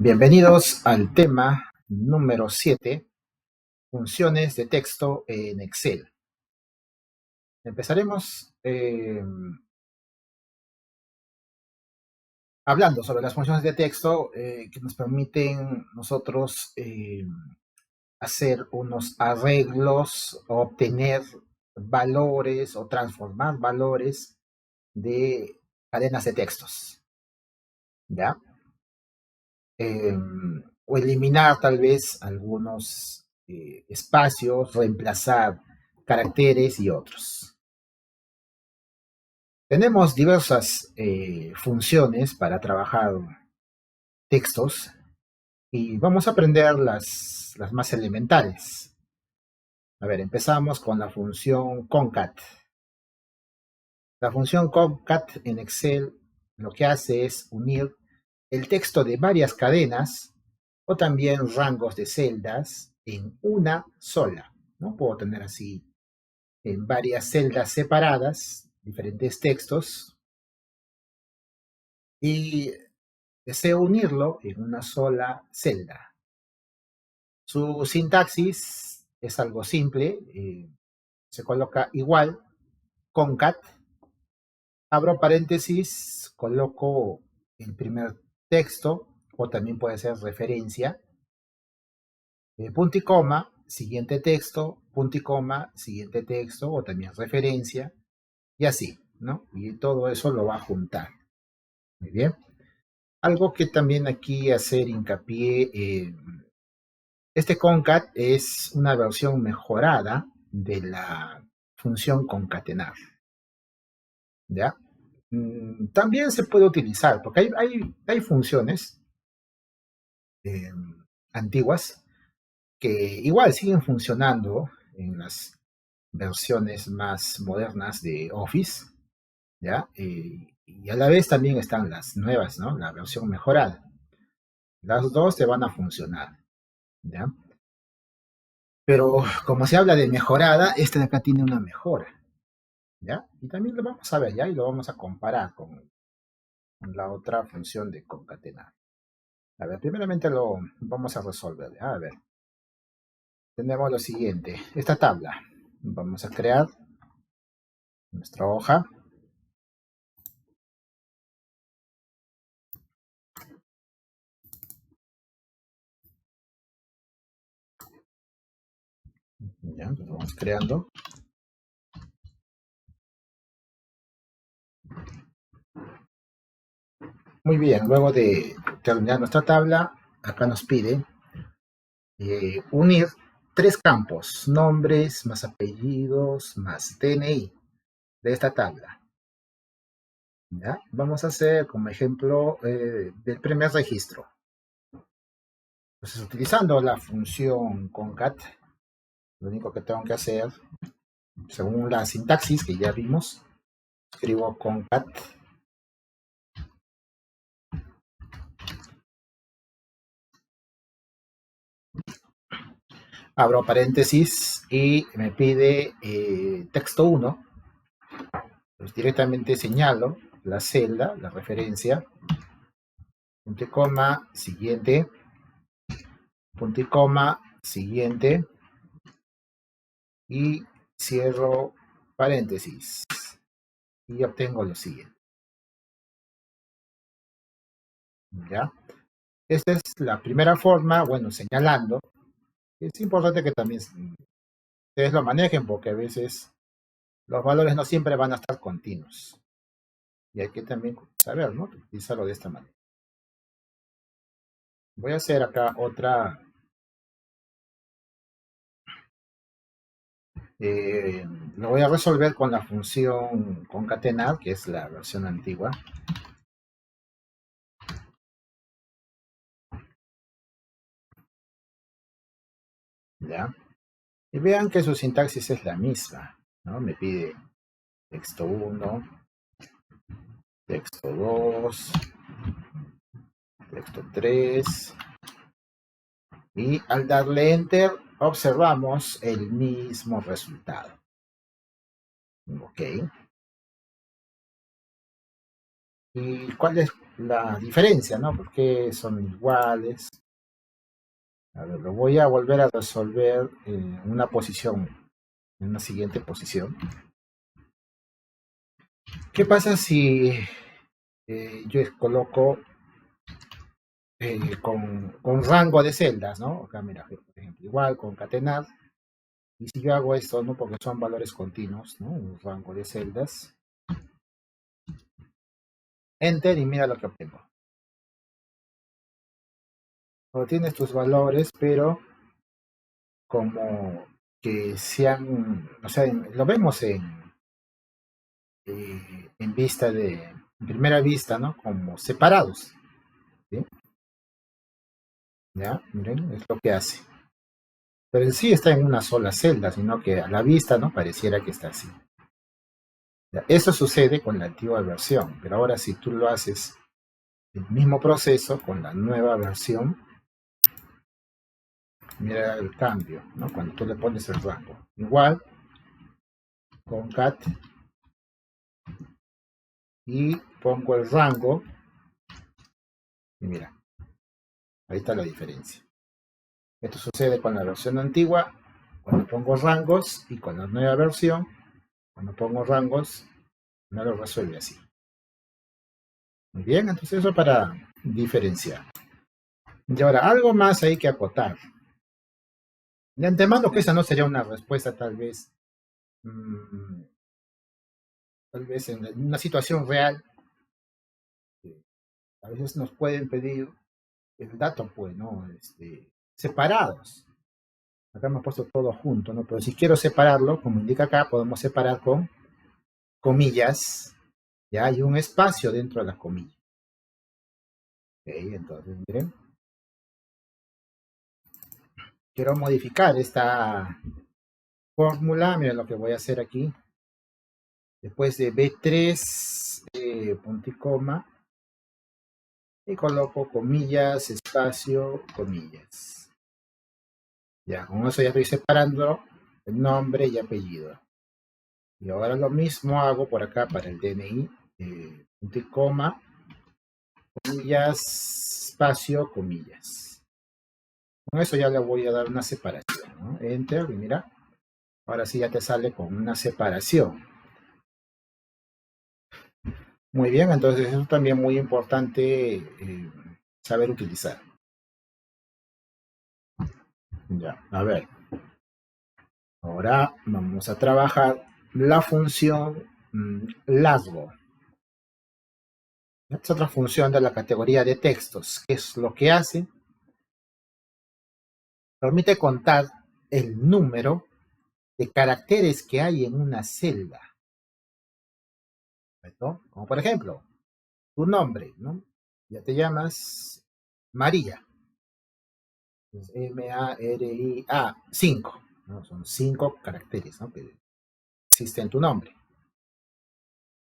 Bienvenidos al tema número 7, funciones de texto en Excel. Empezaremos hablando sobre las funciones de texto que nos permiten nosotros hacer unos arreglos, obtener valores o transformar valores de cadenas de textos, ¿ya? O eliminar tal vez algunos espacios, reemplazar caracteres y otros. Tenemos diversas funciones para trabajar textos y vamos a aprender las más elementales. A ver, empezamos con la función concat. La función concat en Excel lo que hace es unir el texto de varias cadenas o también rangos de celdas en una sola, ¿no? Puedo tener así en varias celdas separadas, diferentes textos, y deseo unirlo en una sola celda. Su sintaxis es algo simple, se coloca igual, concat, abro paréntesis, coloco el primer texto, o también puede ser referencia, punto y coma, siguiente texto, punto y coma, siguiente texto, o también referencia, y así, ¿no? Y todo eso lo va a juntar. Muy bien. Algo que también aquí hacer hincapié, este concat es una versión mejorada de la función concatenar, ¿ya? También se puede utilizar, porque hay funciones eh, antiguas que igual siguen funcionando en las versiones más modernas de Office, ¿ya? Y a la vez también están las nuevas, ¿no? La versión mejorada. Las dos te van a funcionar, ¿ya? Pero como se habla de mejorada, esta de acá tiene una mejora, ¿ya? Y también lo vamos a ver, ¿ya? Y lo vamos a comparar con la otra función de concatenar. A ver, primeramente lo vamos a resolver, ¿ya? A ver, tenemos lo siguiente, esta tabla. Vamos a crear nuestra hoja. Ya, lo vamos creando. Muy bien, luego de terminar nuestra tabla, acá nos pide unir tres campos, nombres más apellidos más DNI de esta tabla. ¿Ya? Vamos a hacer como ejemplo del primer registro. Entonces, utilizando la función concat, lo único que tengo que hacer, según la sintaxis que ya vimos, escribo concat. Abro paréntesis y me pide texto 1. Pues directamente señalo la celda, la referencia, punto y coma, siguiente, punto y coma, siguiente, y cierro paréntesis y obtengo lo siguiente. ¿Ya? Esta es la primera forma, bueno, señalando. Es importante que también ustedes lo manejen porque a veces los valores no siempre van a estar continuos. Y hay que también saber, ¿no? Utilizarlo de esta manera. Voy a hacer acá otra. Lo voy a resolver con la función concatenar, que es la versión antigua. ¿Ya? Y vean que su sintaxis es la misma, ¿no? Me pide texto 1, texto 2, texto 3, y al darle enter observamos el mismo resultado. Ok. ¿Y cuál es la diferencia, ¿no? ¿Por qué son iguales? A ver, lo voy a volver a resolver en una posición, en una siguiente posición. ¿Qué pasa si yo coloco con rango de celdas, ¿no? Acá, mira, por ejemplo, igual, concatenar. Y si yo hago esto, ¿no? Porque son valores continuos, ¿no? Un rango de celdas. Enter y mira lo que obtengo. Obtienes tus valores, pero como que sean, o sea, lo vemos en vista en primera vista, ¿no? Como separados, ¿sí? ¿Ya? Miren, es lo que hace. Pero en sí está en una sola celda, sino que a la vista, ¿no? Pareciera que está así. ¿Ya? Eso sucede con la antigua versión, pero ahora si tú lo haces el mismo proceso con la nueva versión, mira el cambio, ¿no? Cuando tú le pones el rango. Igual, concat, y pongo el rango, y mira, ahí está la diferencia. Esto sucede con la versión antigua, cuando pongo rangos, y con la nueva versión, cuando pongo rangos, no lo resuelve así. Muy bien, entonces eso para diferenciar. Y ahora, algo más hay que acotar. De antemano que esa no sería una respuesta mmm, tal vez en una situación real, a veces nos pueden pedir el dato, pues, ¿no? Separados. Acá hemos puesto todo junto, ¿no? Pero si quiero separarlo, como indica acá, podemos separar con comillas, ya hay un espacio dentro de las comillas. Ok, entonces, miren, quiero modificar esta fórmula, miren lo que voy a hacer aquí. Después de B3, punto y coma, y coloco comillas, espacio, comillas. Ya, con eso ya estoy separando el nombre y apellido. Y ahora lo mismo hago por acá para el DNI, punto y coma, comillas, espacio, comillas. Con eso ya le voy a dar una separación, ¿no? Enter, y mira, ahora sí ya te sale con una separación. Muy bien, entonces eso también muy importante saber utilizar. Ya, a ver. Ahora vamos a trabajar la función lasgo. Es otra función de la categoría de textos. ¿Qué es lo que hace? Permite contar el número de caracteres que hay en una celda. ¿Correcto? Como por ejemplo, tu nombre, ¿no? Ya te llamas María. M-A-R-I-A, 5. ¿No? Son 5 caracteres, ¿no? Que existen en tu nombre.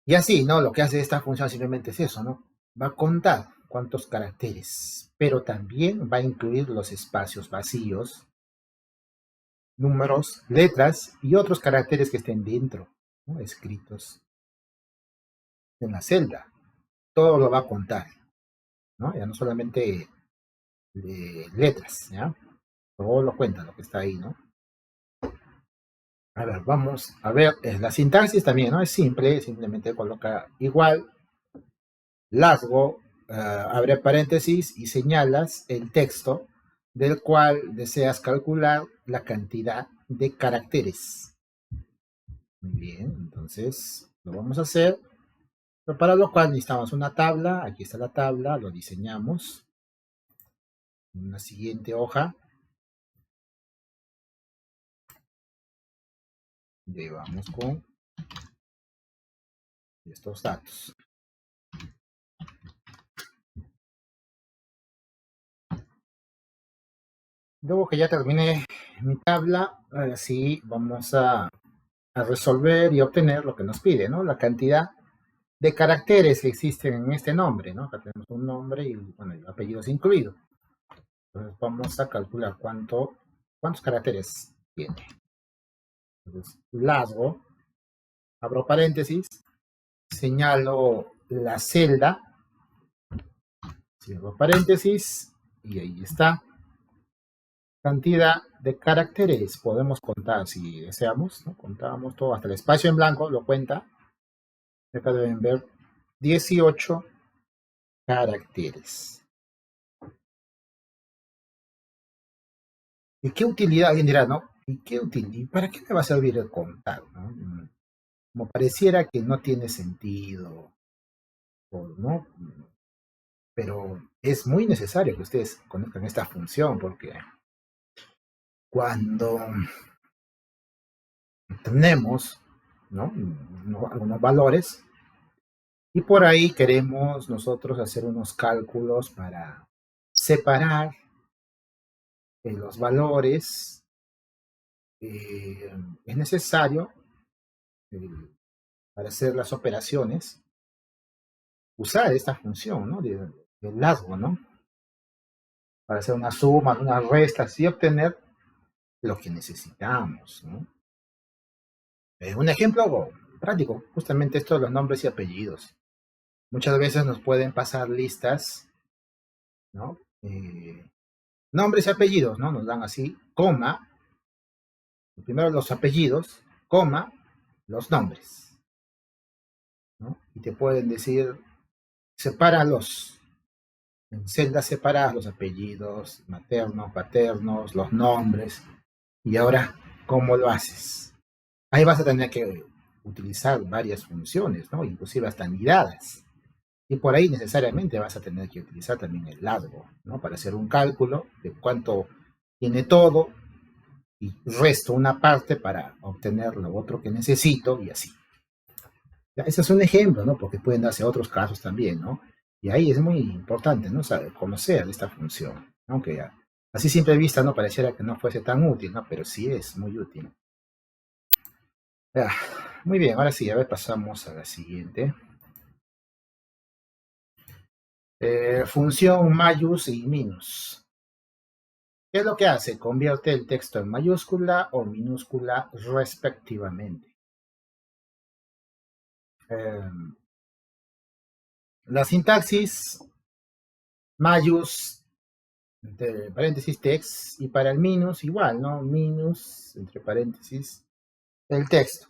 Y así, ¿no? Lo que hace esta función simplemente es eso, ¿no? Va a contar cuántos caracteres, pero también va a incluir los espacios vacíos, números, letras y otros caracteres que estén dentro, ¿no? Escritos en la celda. Todo lo va a contar, ¿no? Ya no solamente letras, ¿ya? Todo lo cuenta, lo que está ahí, ¿no? A ver, vamos a ver, la sintaxis también, ¿no? Es simple, simplemente coloca igual, lasgo, abre paréntesis y señalas el texto del cual deseas calcular la cantidad de caracteres. Muy bien, entonces lo vamos a hacer, pero para lo cual necesitamos una tabla. Aquí está la tabla, lo diseñamos en una siguiente hoja. Y vamos con estos datos. Luego que ya terminé mi tabla, ahora sí vamos a resolver y obtener lo que nos pide, ¿no? La cantidad de caracteres que existen en este nombre, ¿no? Acá tenemos un nombre y, bueno, el apellido es incluido. Entonces vamos a calcular cuántos caracteres tiene. Entonces, lasgo, abro paréntesis, señalo la celda Cierro paréntesis y ahí está. Cantidad de caracteres. Podemos contar si deseamos, ¿no? Contamos todo, hasta el espacio en blanco lo cuenta. Acá deben ver 18 caracteres. ¿Y qué utilidad? Alguien dirá, ¿no? ¿Y qué utilidad? ¿Para qué me va a servir el contar? ¿No? Como pareciera que no tiene sentido, ¿no? Pero es muy necesario que ustedes conozcan esta función porque cuando tenemos, ¿no? Algunos valores y por ahí queremos nosotros hacer unos cálculos para separar los valores, es necesario eh, para hacer las operaciones usar esta función, ¿no? Del lazgo, ¿no? Para hacer una suma, unas restas y obtener lo que necesitamos, ¿no? Un ejemplo práctico, justamente esto de los nombres y apellidos. Muchas veces nos pueden pasar listas, ¿no? Nombres y apellidos, ¿no? Nos dan así, coma, primero los apellidos, coma, los nombres, ¿no? Y te pueden decir, sepáralos en celdas separadas, los apellidos maternos, paternos, los nombres. Y ahora, ¿cómo lo haces? Ahí vas a tener que utilizar varias funciones, ¿no? Inclusive hasta anidadas. Y por ahí necesariamente vas a tener que utilizar también el largo, ¿no? Para hacer un cálculo de cuánto tiene todo y resto una parte para obtener lo otro que necesito y así. Ya, ese es un ejemplo, ¿no? Porque pueden darse otros casos también, ¿no? Y ahí es muy importante, ¿no? Saber conocer esta función, aunque ya, así simple vista no pareciera que no fuese tan útil, ¿no? Pero sí es muy útil. Ya, muy bien, ahora sí, a ver, pasamos a la siguiente. Función mayús y minus. ¿Qué es lo que hace? Convierte el texto en mayúscula o minúscula respectivamente. Eh, la sintaxis mayús, entre paréntesis, text, y para el minus igual, ¿no? Minus, entre paréntesis, el texto.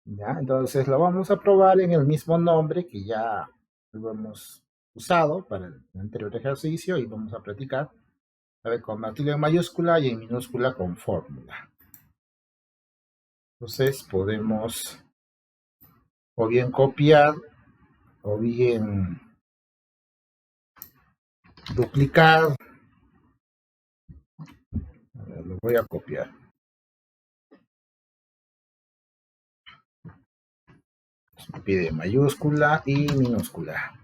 ¿Ya? Entonces lo vamos a probar en el mismo nombre que ya lo hemos usado para el anterior ejercicio y vamos a practicar. A ver, convertirlo en mayúscula y en minúscula con fórmula. Entonces podemos o bien copiar o bien duplicar. A ver, lo voy a copiar. Me pide mayúscula y minúscula.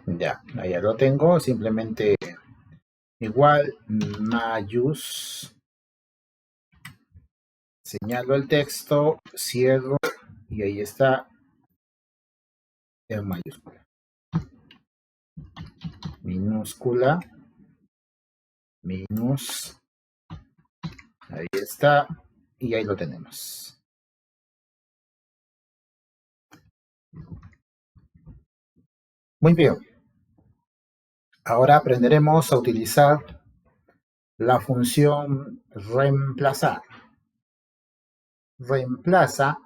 Ya, ahí ya lo tengo. Simplemente igual mayús. Señalo el texto, cierro y ahí está en mayúscula. Minúscula, minus, ahí está y ahí lo tenemos. Muy bien. Ahora aprenderemos a utilizar la función reemplazar. Reemplaza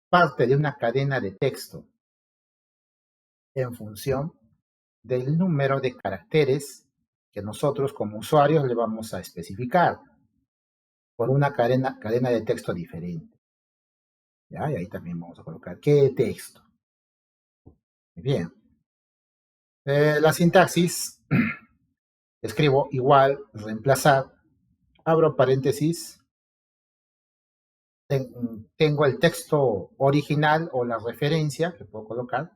parte de una cadena de texto en función del número de caracteres que nosotros como usuarios le vamos a especificar por una cadena de texto diferente. ¿Ya? Y ahí también vamos a colocar qué texto. Muy bien. La sintaxis, escribo igual, reemplazar, abro paréntesis, tengo el texto original o la referencia que puedo colocar,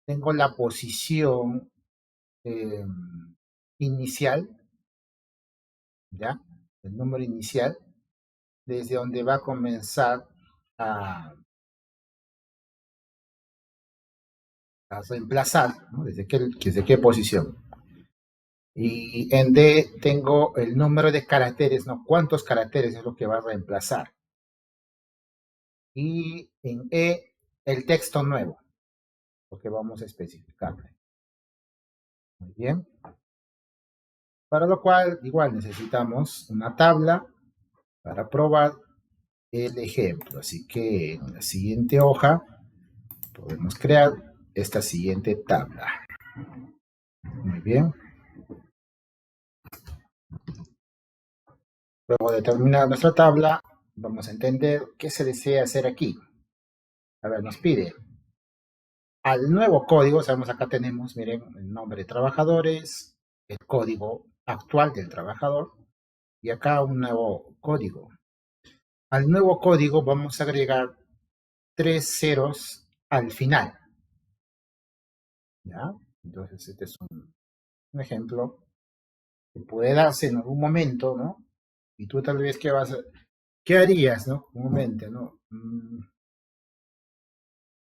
tengo la posición eh, inicial, ¿ya? El número inicial, desde donde va a comenzar a a reemplazar, ¿no? ¿Desde qué posición? Y en D tengo el número de caracteres, ¿no? ¿Cuántos caracteres es lo que va a reemplazar? Y en E, el texto nuevo, porque vamos a especificarlo. Muy bien. Para lo cual, igual necesitamos una tabla para probar el ejemplo. Así que en la siguiente hoja podemos crear esta siguiente tabla. Muy bien. Luego de terminar nuestra tabla, vamos a entender qué se desea hacer aquí. A ver, nos pide al nuevo código, sabemos acá tenemos, miren, el nombre de trabajadores, el código actual del trabajador y acá un nuevo código. Al nuevo código vamos a agregar 3 ceros al final. ¿Ya? Entonces este es un ejemplo que puede darse en algún momento, ¿no? Y tú tal vez, ¿qué harías, no? Un momento, ¿no?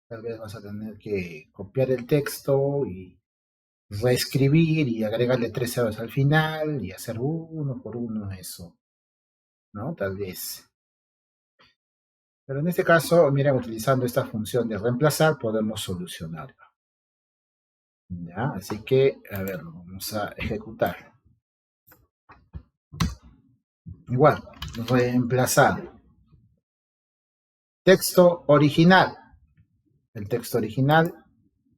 Tal vez vas a tener que copiar el texto y reescribir y agregarle 3 ceros al final y hacer uno por uno eso, ¿no? Tal vez. Pero en este caso, miren, utilizando esta función de reemplazar, podemos solucionarlo. ¿Ya? Así que, a ver, lo vamos a ejecutar. Igual, reemplazar. Texto original. El texto original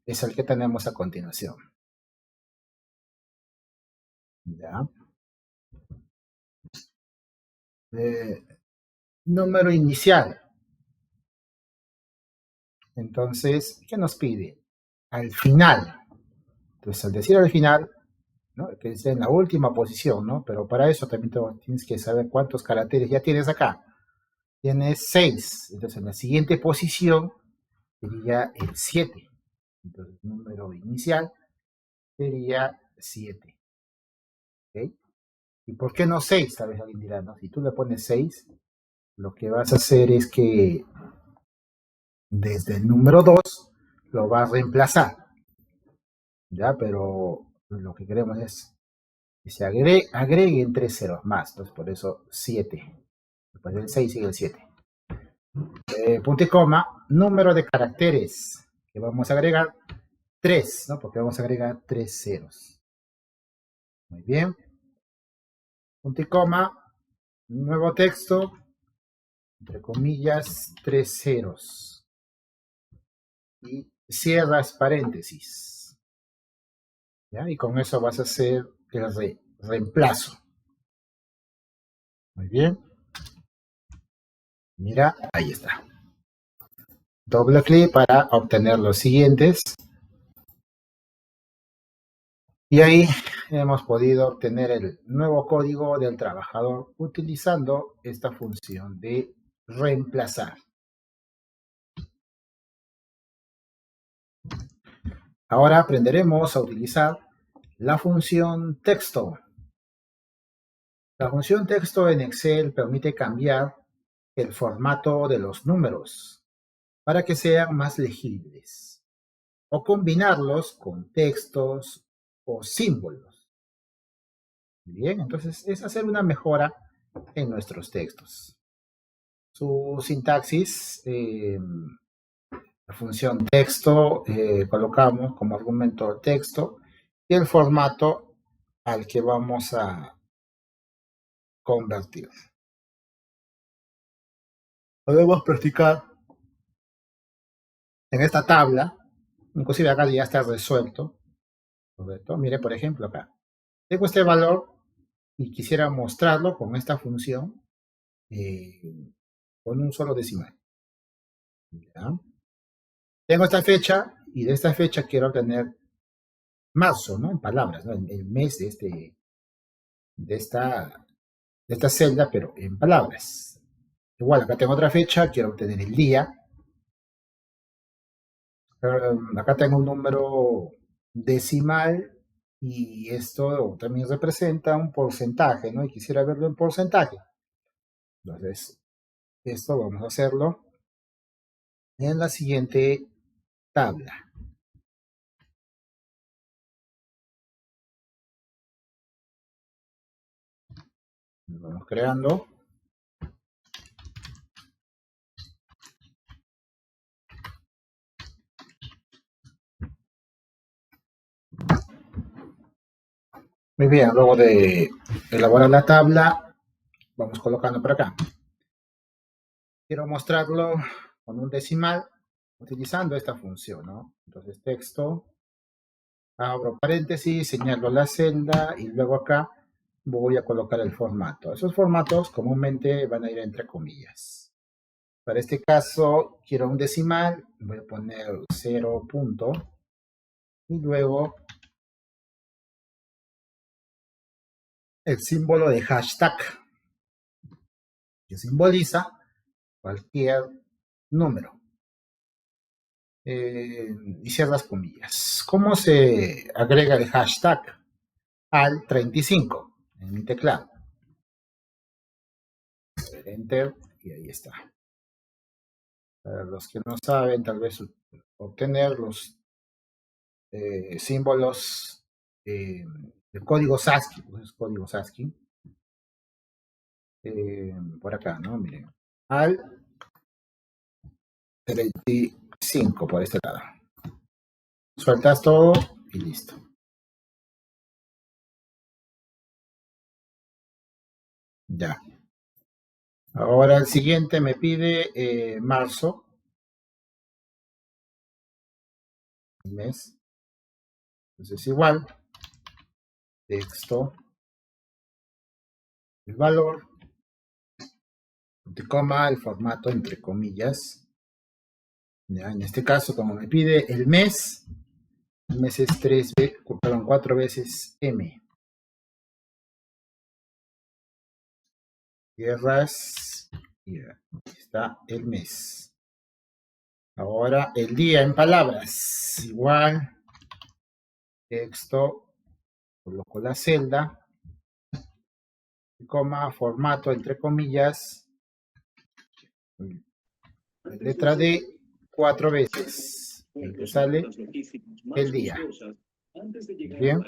es el que tenemos a continuación. ¿Ya? Número inicial. Entonces, ¿qué nos pide? Al final. Entonces, al decir al final, ¿no? Que esté en la última posición, ¿no? Pero para eso también tienes que saber cuántos caracteres ya tienes acá. Tienes 6. Entonces, en la siguiente posición sería el 7. Entonces, el número inicial sería 7. ¿Ok? ¿Y por qué no 6? Tal vez alguien dirá, ¿no? Si tú le pones 6, lo que vas a hacer es que desde el número 2 lo vas a reemplazar. ¿Ya? Pero lo que queremos es que se agreguen 3 ceros más. Entonces, por eso 7. Después del 6 sigue el 7. Punto y coma, número de caracteres que vamos a agregar 3, ¿no? Porque vamos a agregar 3 ceros. Muy bien. Punto y coma, nuevo texto, entre comillas, 3 ceros. Y cierras paréntesis. ¿Ya? Y con eso vas a hacer el reemplazo. Muy bien. Mira, ahí está. Doble clic para obtener los siguientes. Y ahí hemos podido obtener el nuevo código del trabajador utilizando esta función de reemplazar. Ahora aprenderemos a utilizar la función texto. La función texto en Excel permite cambiar el formato de los números para que sean más legibles o combinarlos con textos o símbolos. Bien, entonces es hacer una mejora en nuestros textos. Su sintaxis, la función texto, colocamos como argumento texto y el formato al que vamos a convertir. Podemos practicar en esta tabla, inclusive acá ya está resuelto, ¿correcto? Mire, por ejemplo, acá. Tengo este valor y quisiera mostrarlo con esta función eh, con un solo decimal. ¿Ya? Tengo esta fecha y de esta fecha quiero obtener marzo, ¿no? En palabras, ¿no? El mes de esta celda, pero en palabras. Igual, acá tengo otra fecha, quiero obtener el día. Acá tengo un número decimal y esto también representa un porcentaje, ¿no? Y quisiera verlo en porcentaje. Entonces, esto vamos a hacerlo en la siguiente tabla. Lo vamos creando. Muy bien, luego de elaborar la tabla, vamos colocando por acá. Quiero mostrarlo con un decimal utilizando esta función, ¿no? Entonces texto, abro paréntesis, señalo la celda y luego acá voy a colocar el formato. Esos formatos comúnmente van a ir entre comillas. Para este caso quiero un decimal, voy a poner 0 punto y luego el símbolo de hashtag que simboliza cualquier número. Y cierras comillas. ¿Cómo se agrega el hashtag? Al 35 en mi teclado. Enter y ahí está. Para los que no saben, tal vez obtener los símbolos del código SASCII, pues es código SASCII, por acá, ¿no? Miren, al 35 por este lado. Sueltas todo y listo. Ya. Ahora el siguiente me pide marzo, mes. Entonces igual, texto, el valor, coma, el formato entre comillas. Ya, en este caso, como me pide el mes es 4 veces M. Cierras y aquí está el mes. Ahora el día en palabras. Igual, texto, coloco la celda, coma, formato entre comillas, letra D 4 veces. Y te sale el día. Bien.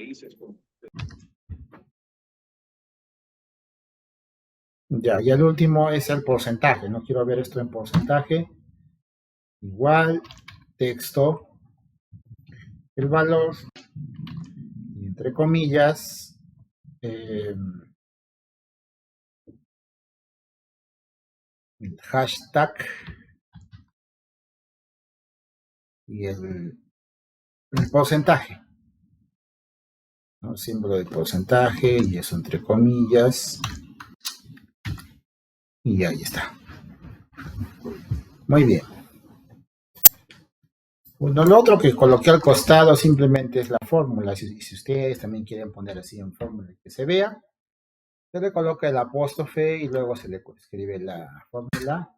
Ya, y el último es el porcentaje. No quiero ver esto en porcentaje. Igual, texto, el valor, y entre comillas, el hashtag y el porcentaje, ¿no? Símbolo de porcentaje y eso entre comillas. Y ahí está. Muy bien. Bueno, lo otro que coloqué al costado simplemente es la fórmula. Si ustedes también quieren poner así en fórmula que se vea, se le coloca el apóstrofe y luego se le escribe la fórmula.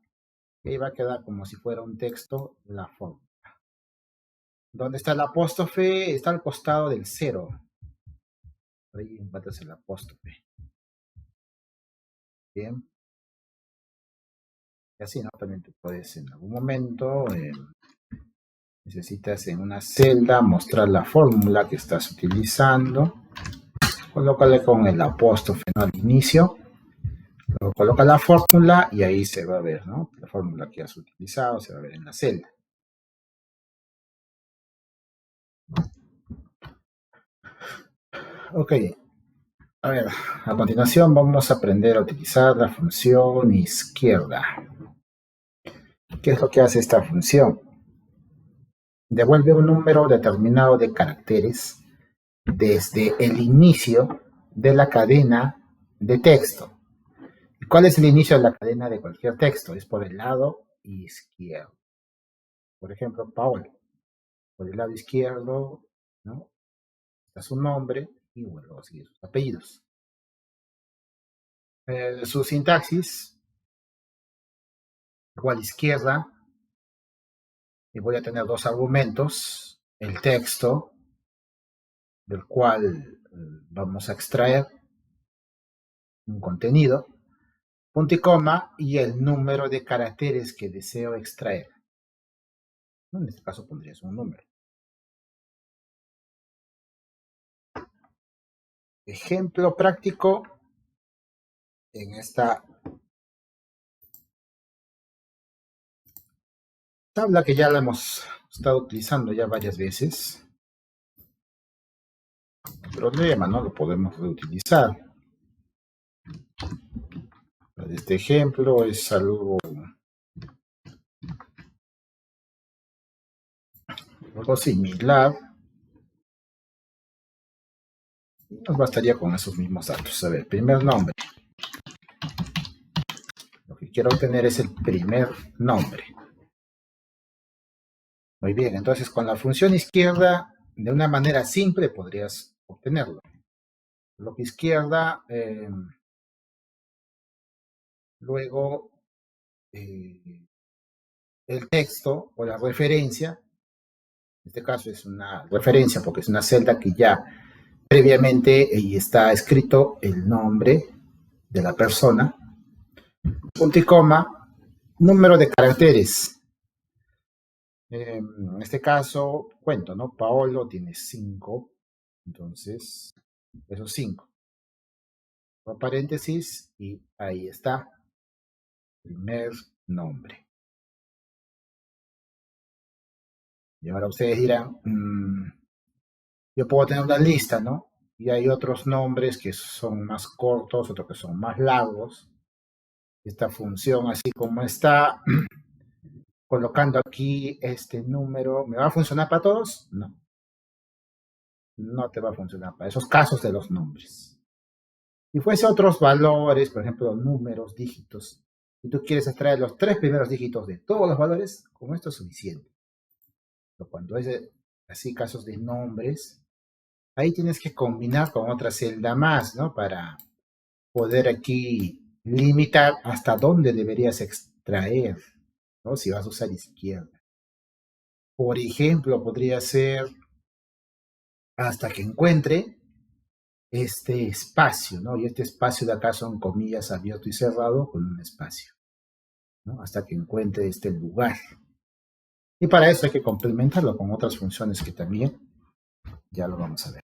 Y ahí va a quedar como si fuera un texto la fórmula. Donde está el apóstrofe, está al costado del 0. Ahí encuentras el apóstrofe. Bien. Y así, ¿no? También tú puedes en algún momento, necesitas en una celda mostrar la fórmula que estás utilizando. Colócale con el apóstrofe, ¿no? Al inicio. Luego coloca la fórmula y ahí se va a ver, ¿no? La fórmula que has utilizado se va a ver en la celda. Ok. A ver, a continuación vamos a aprender a utilizar la función izquierda. ¿Qué es lo que hace esta función? Devuelve un número determinado de caracteres desde el inicio de la cadena de texto. ¿Y cuál es el inicio de la cadena de cualquier texto? Es por el lado izquierdo. Por ejemplo, Paul, por el lado izquierdo, ¿no? Está su nombre y bueno, a seguir sus apellidos. Su sintaxis, igual izquierda, y voy a tener dos argumentos, el texto, del cual vamos a extraer un contenido, punto y coma, y el número de caracteres que deseo extraer. En este caso pondrías un número. Ejemplo práctico en esta tabla que ya la hemos estado utilizando ya varias veces. No hay problema, ¿no? Lo podemos reutilizar. Este ejemplo es algo similar. Nos bastaría con esos mismos datos. A ver, primer nombre. Lo que quiero obtener es el primer nombre. Muy bien, entonces con la función izquierda, de una manera simple podrías obtenerlo. Bloque izquierda, luego el texto o la referencia, en este caso es una referencia porque es una celda que ya previamente está escrito el nombre de la persona, punto y coma, número de caracteres. En este caso, cuento, ¿no? Paolo tiene 5, entonces, esos 5. Paréntesis y ahí está, primer nombre. Y ahora ustedes dirán, yo puedo tener una lista, ¿no? Y hay otros nombres que son más cortos, otros que son más largos. Esta función, así como está, colocando aquí este número, ¿me va a funcionar para todos? No. No te va a funcionar para esos casos de los nombres. Si fuese otros valores, por ejemplo, números, dígitos, y tú quieres extraer los 3 primeros dígitos de todos los valores, con esto es suficiente. Pero cuando es así casos de nombres, ahí tienes que combinar con otra celda más, ¿no? Para poder aquí limitar hasta dónde deberías extraer, ¿no? Si vas a usar izquierda. Por ejemplo, podría ser hasta que encuentre este espacio, ¿no? Y este espacio de acá son comillas abierto y cerrado con un espacio, ¿no? Hasta que encuentre este lugar. Y para eso hay que complementarlo con otras funciones que también ya lo vamos a ver.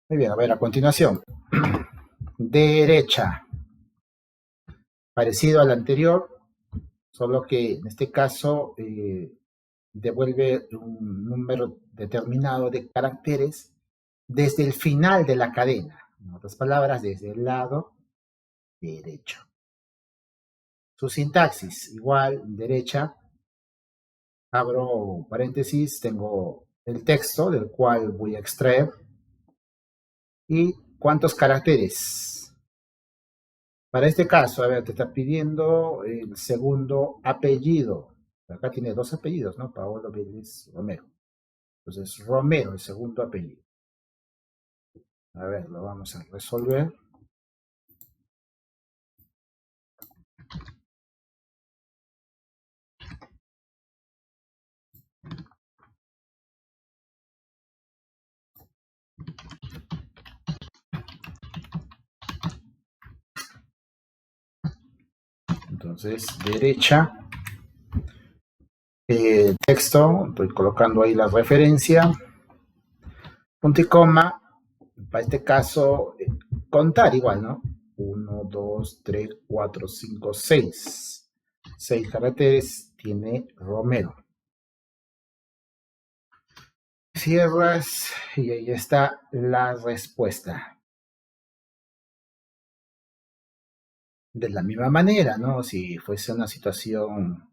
Muy bien, a ver, a continuación. Derecha. Parecido al anterior, solo que en este caso devuelve un número determinado de caracteres desde el final de la cadena. En otras palabras, desde el lado derecho. Su sintaxis, igual, derecha, abro paréntesis, tengo el texto del cual voy a extraer y cuántos caracteres. Para este caso, a ver, te está pidiendo el segundo apellido. Acá tiene 2 apellidos, ¿no? Paolo Vélez Romero. Entonces, Romero, el segundo apellido. A ver, lo vamos a resolver. Entonces, derecha, texto, estoy colocando ahí la referencia, punto y coma, para este caso, contar igual, ¿no? 1, 2, 3, 4, 5, 6. 6 caracteres tiene Romero. Cierras y ahí está la respuesta. De la misma manera, ¿no? Si fuese una situación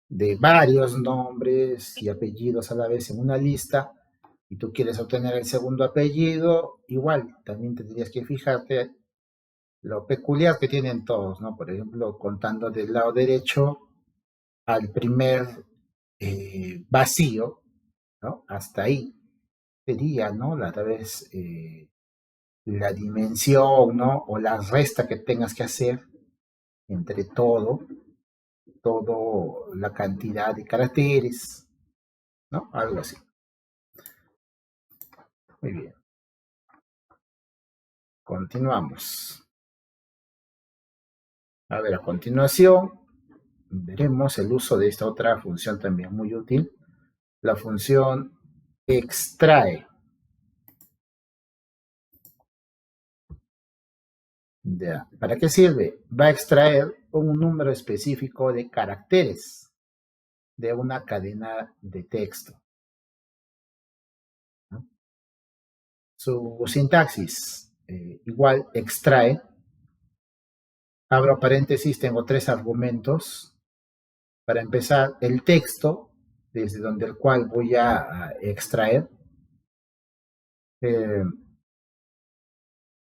de varios nombres y apellidos a la vez en una lista y tú quieres obtener el segundo apellido, igual también tendrías que fijarte lo peculiar que tienen todos, ¿no? Por ejemplo, contando del lado derecho al primer vacío, ¿no? Hasta ahí sería, ¿no? Tal vez la dimensión, ¿no? O la resta que tengas que hacer entre todo la cantidad de caracteres, ¿no? Algo así. Muy bien. Continuamos. A ver, a continuación veremos el uso de esta otra función también muy útil, la función extrae. Ya. ¿Para qué sirve? Va a extraer un número específico de caracteres de una cadena de texto, ¿no? Su sintaxis, igual extrae, abro paréntesis, tengo tres argumentos. Para empezar, el texto, desde donde el cual voy a extraer, eh,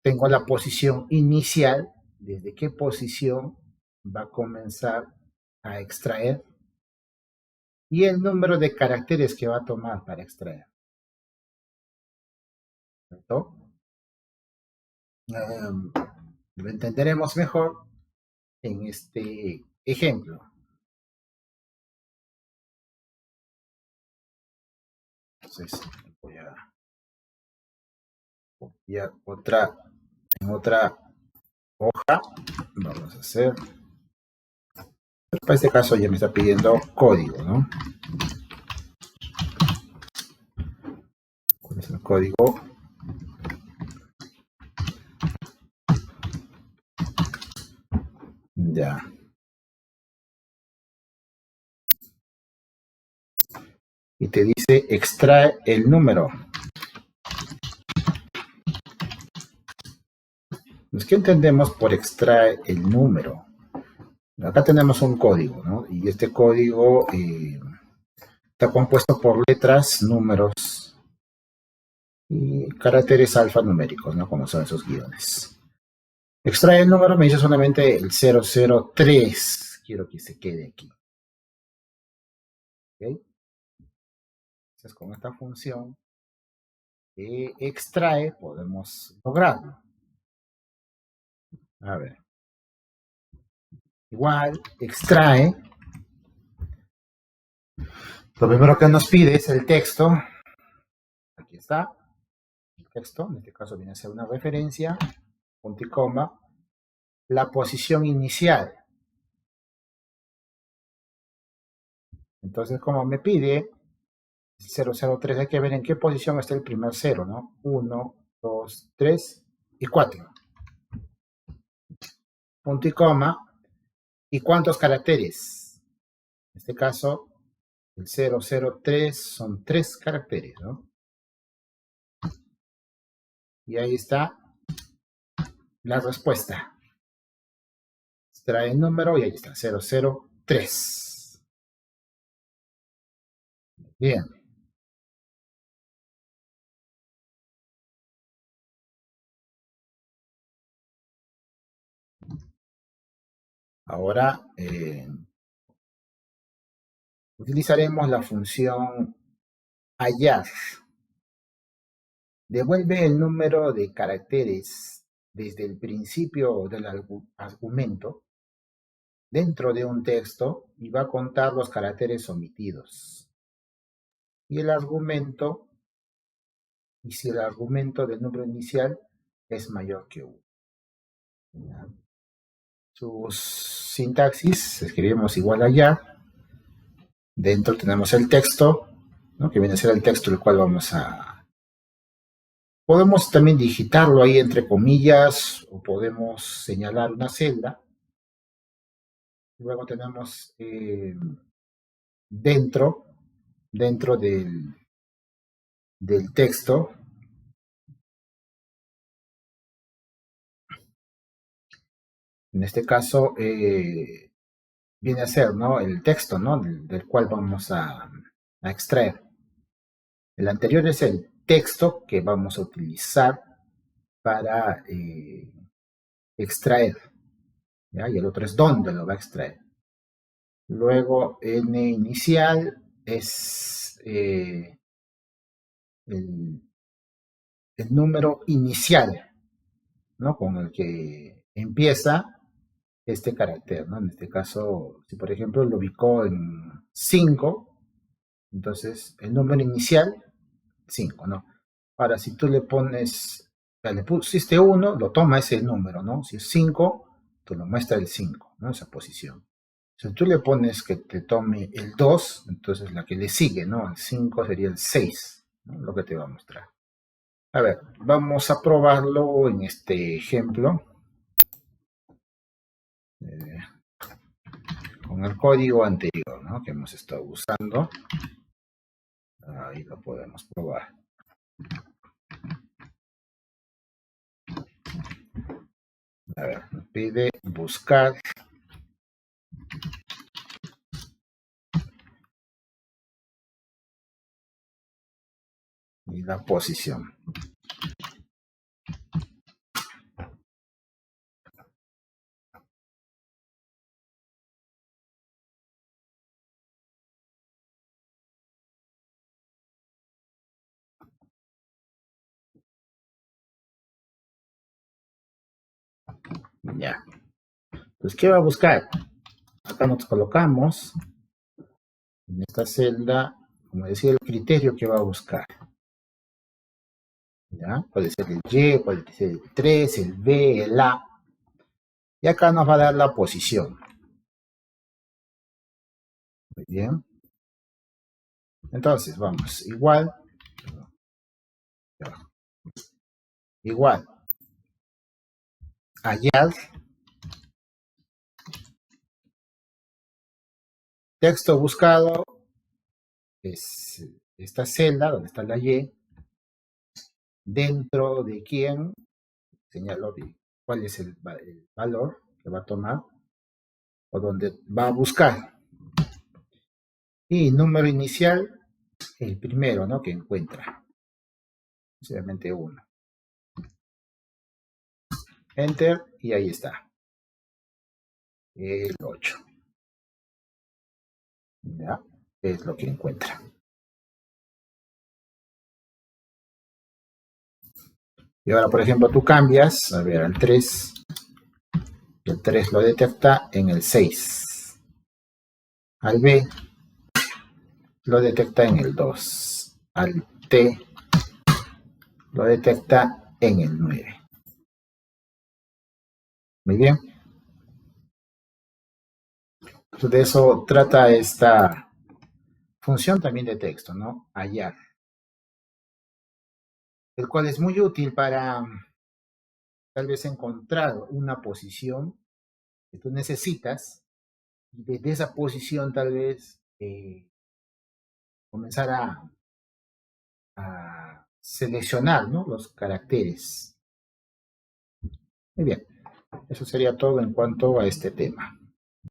tengo la posición inicial, desde qué posición va a comenzar a extraer, y el número de caracteres que va a tomar para extraer, ¿cierto? Lo entenderemos mejor en este ejemplo. Entonces, voy a copiar en otra hoja. Vamos a hacer. Para este caso ya me está pidiendo código, ¿no? ¿Cuál es el código? Ya. Y te dice extrae el número. ¿Qué entendemos por extrae el número? Acá tenemos un código, ¿no? Y este código está compuesto por letras, números y caracteres alfanuméricos, ¿no? Como son esos guiones. Extrae el número, me dice solamente el 003. Quiero que se quede aquí. ¿Okay? Entonces, con esta función que extrae, podemos lograrlo. A ver. Igual, extrae. Lo primero que nos pide es el texto. Aquí está. El texto, en este caso viene a ser una referencia, punto y coma. La posición inicial. Entonces, como me pide 003, hay que ver en qué posición está el primer 0, ¿no? 1, 2, 3 y 4. Punto y coma. ¿Y cuántos caracteres? En este caso, el 003 son 3 caracteres, ¿no? Y ahí está la respuesta. Extrae el número y ahí está, 003. Bien. Ahora utilizaremos la función hallar. Devuelve el número de caracteres desde el principio del argumento dentro de un texto y va a contar los caracteres omitidos. Y el argumento, y si el argumento del número inicial es mayor que 1. Sus sintaxis, escribimos igual allá. Dentro tenemos el texto, ¿no? Que viene a ser el texto el cual vamos a... Podemos también digitarlo ahí entre comillas o podemos señalar una celda. Luego tenemos dentro del texto, en este caso viene a ser, ¿no? El texto, ¿no? Del cual vamos a extraer. El anterior es el texto que vamos a utilizar para extraer, ¿ya? Y el otro es dónde lo va a extraer. Luego n inicial es el número inicial, ¿no? Con el que empieza este carácter, ¿no? En este caso, si por ejemplo lo ubicó en 5, entonces el número inicial, 5, ¿no? Ahora, si tú le pones, ya le pusiste 1, lo toma ese número, ¿no? Si es 5, te lo muestra el 5, ¿no? Esa posición. Si tú le pones que te tome el 2, entonces la que le sigue, ¿no? El 5 sería el 6, ¿no? Lo que te va a mostrar. A ver, vamos a probarlo en este ejemplo. con el código anterior, ¿no? Que hemos estado usando. Ahí lo podemos probar. A ver, me pide buscar y la posición. Ya. Pues, ¿qué va a buscar? Acá nos colocamos en esta celda, como decía, el criterio que va a buscar. ¿Ya? Puede ser el Y, puede ser el 3, el B, el A. Y acá nos va a dar la posición. Muy bien. Entonces, vamos, igual, hallar, texto buscado, es esta celda donde está la Y, dentro de quién, señalo de cuál es el valor que va a tomar o donde va a buscar. Y número inicial, el primero, ¿no? Que encuentra. Simplemente 1. Enter y ahí está. El 8. ¿Ya? Es lo que encuentra. Y ahora, por ejemplo, tú cambias, a ver, al 3. El 3 lo detecta en el 6. Al B lo detecta en el 2. Al T lo detecta en el 9. Muy bien. Entonces, de eso trata esta función también de texto, ¿no? Hallar. El cual es muy útil para tal vez encontrar una posición que tú necesitas y desde esa posición tal vez comenzar a seleccionar, ¿no? Los caracteres. Muy bien. Eso sería todo en cuanto a este tema.